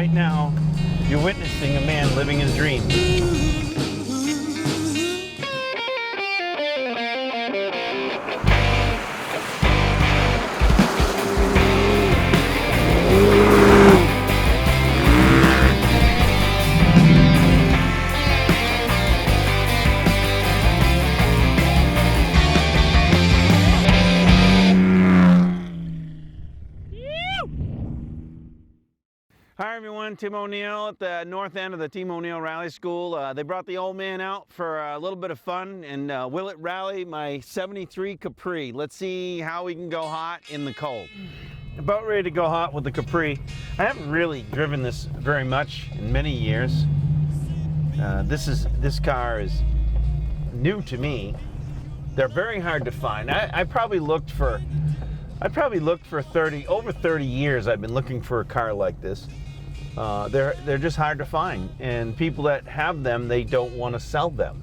right now, you're witnessing a man living his dream. Hi everyone, Tim O'Neill at the north end of the Tim O'Neill Rally School. They brought the old man out for a little bit of fun and will it rally my 73 Capri. Let's see how we can go hot in the cold. About ready to go hot with the Capri. I haven't really driven this very much in many years. This car is new to me. They're very hard to find. I probably looked for over 30 years. I've been looking for a car like this. They're just hard to find, and people that have them, they don't want to sell them.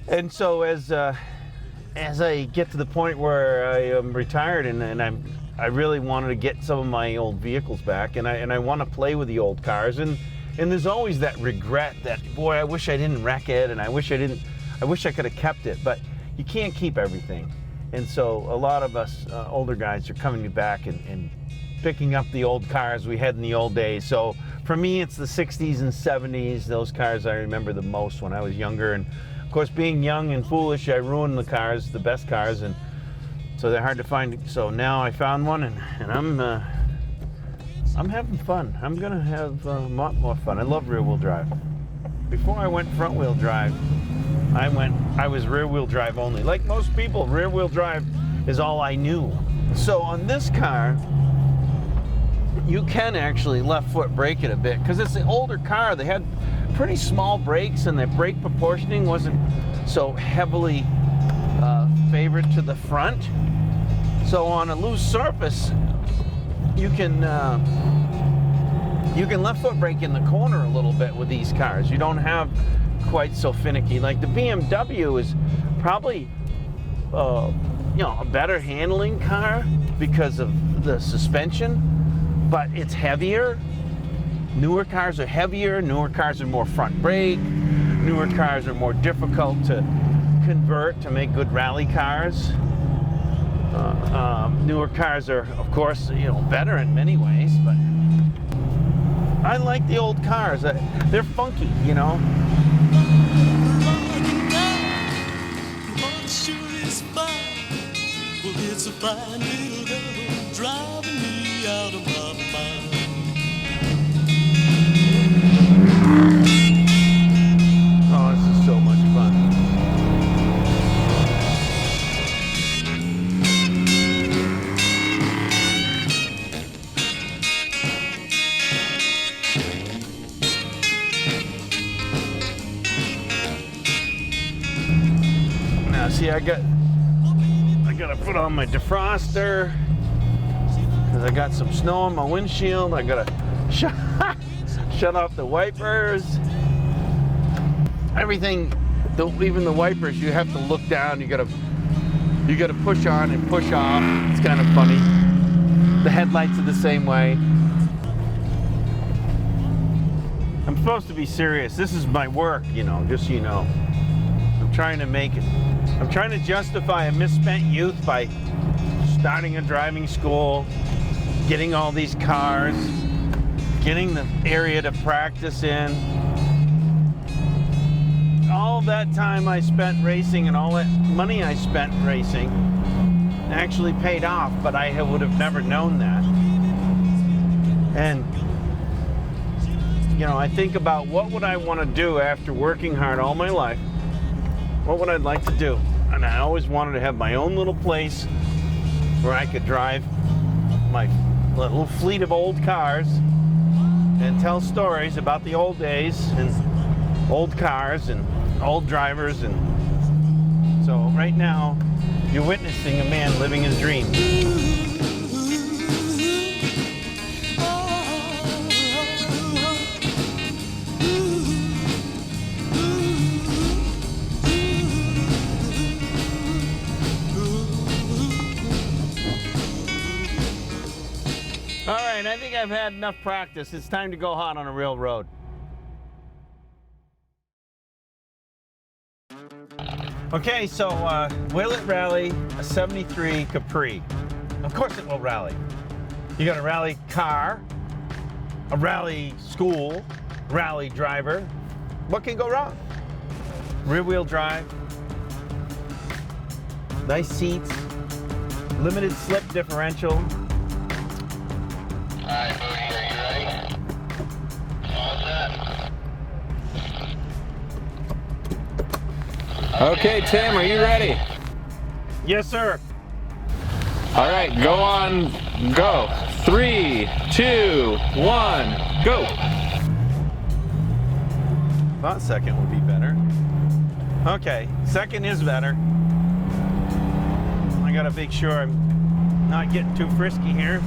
And so as I get to the point where I am retired and I really wanted to get some of my old vehicles back, and I want to play with the old cars, and there's always that regret that, boy, I wish I didn't wreck it, and I wish I could have kept it, but you can't keep everything. And so a lot of us older guys are coming back and picking up the old cars we had in the old days. So for me, it's the 60s and 70s. Those cars I remember the most when I was younger. And of course, being young and foolish, I ruined the cars, the best cars, and so they're hard to find. So now I found one, and I'm having fun. I'm gonna have a lot more fun. I love rear-wheel drive. Before I went front-wheel drive, I was rear-wheel drive only. Like most people, rear-wheel drive is all I knew. So on this car, you can actually left foot brake it a bit because it's an older car. They had pretty small brakes, and their brake proportioning wasn't so heavily favored to the front. So on a loose surface, you can left foot brake in the corner a little bit with these cars. You don't have quite so finicky. Like the BMW is probably a better handling car because of the suspension, but it's heavier. Newer cars are heavier, newer cars are more front brake, newer cars are more difficult to convert to make good rally cars. Newer cars are, of course, better in many ways, but I like the old cars. They're funky, Well, it's a fine little girl driving me out of my mind. Oh, this is so much fun. Now, see, I gotta put on my defroster because I got some snow on my windshield. I gotta shut off the wipers. Everything, even the wipers, you have to look down. You gotta push on and push off. It's kind of funny. The headlights are the same way. I'm supposed to be serious. This is my work, just so you know. I'm trying to justify a misspent youth by starting a driving school, getting all these cars, getting the area to practice in. All that time I spent racing and all that money I spent racing actually paid off, but I would have never known that. And I think about what would I want to do after working hard all my life. What would I like to do? And I always wanted to have my own little place where I could drive my little fleet of old cars and tell stories about the old days and old cars and old drivers. And so right now, you're witnessing a man living his dream. I think have had enough practice. It's time to go hot on a real road. Okay, so will it rally a 73 Capri? Of course it will rally. You got a rally car, a rally school, rally driver. What can go wrong? Rear wheel drive, nice seats, limited slip differential. Alright, Bodie, are you ready? All set. Okay, Tim, are you ready? Yes, sir. All right, go on, go. 3, 2, 1, go. Thought second would be better. Okay, second is better. I gotta make sure I'm not getting too frisky here.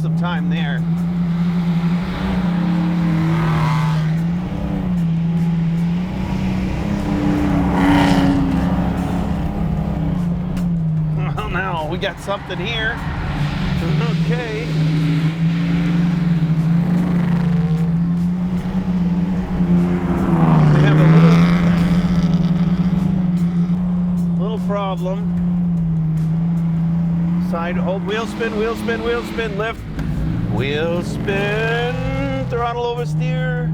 Some time there. Well, now we got something here. Okay. We have a little problem. Side hold, wheel spin, lift. Wheel spin, throttle oversteer.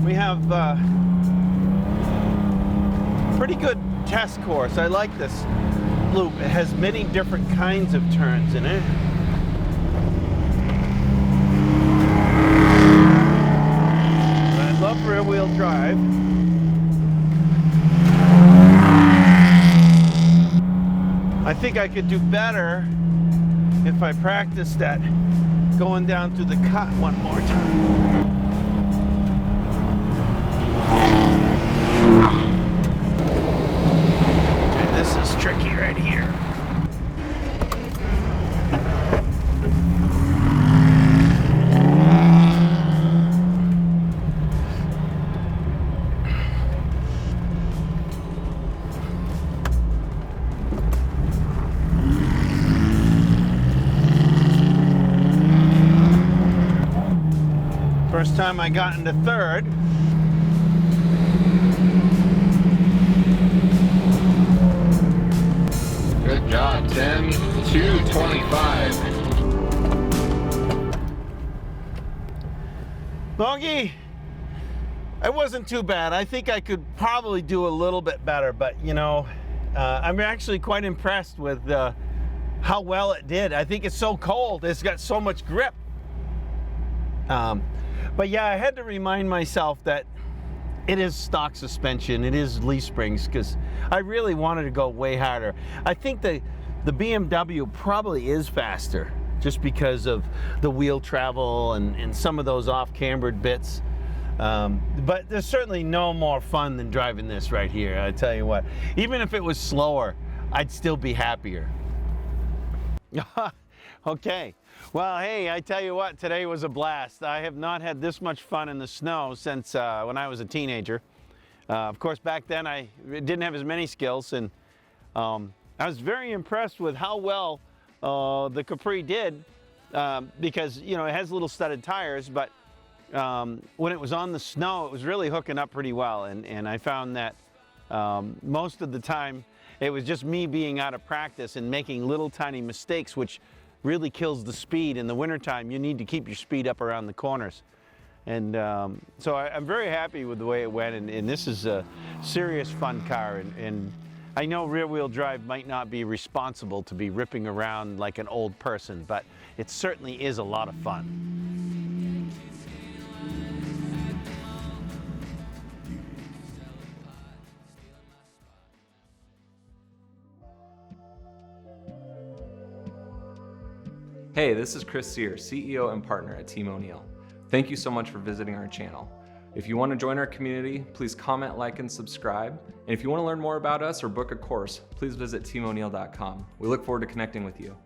We have pretty good test course. I like this loop. It has many different kinds of turns in it. I love rear wheel drive. I think I could do better if I practiced that going down through the cut one more time. And this is tricky right here. First time I got into third. Good job, Tim. 225. Bogey, it wasn't too bad. I think I could probably do a little bit better, but you know, I'm actually quite impressed with how well it did. I think it's so cold. It's got so much grip. But yeah, I had to remind myself that it is stock suspension, it is leaf springs, because I really wanted to go way harder. I think the BMW probably is faster, just because of the wheel travel and some of those off-cambered bits. But there's certainly no more fun than driving this right here, I tell you what. Even if it was slower, I'd still be happier. Okay. Well, hey, I tell you what, today was a blast. I have not had this much fun in the snow since when I was a teenager. Of course, back then I didn't have as many skills, and I was very impressed with how well the Capri did, because, you know, it has little studded tires, but when it was on the snow, it was really hooking up pretty well, and I found that most of the time it was just me being out of practice and making little tiny mistakes, which really kills the speed. In the wintertime, you need to keep your speed up around the corners. And so I'm very happy with the way it went, and this is a serious fun car, and I know rear-wheel drive might not be responsible to be ripping around like an old person, but it certainly is a lot of fun. Hey, this is Chris Sear, CEO and partner at Team O'Neill. Thank you so much for visiting our channel. If you want to join our community, please comment, like, and subscribe. And if you want to learn more about us or book a course, please visit teamoneil.com. We look forward to connecting with you.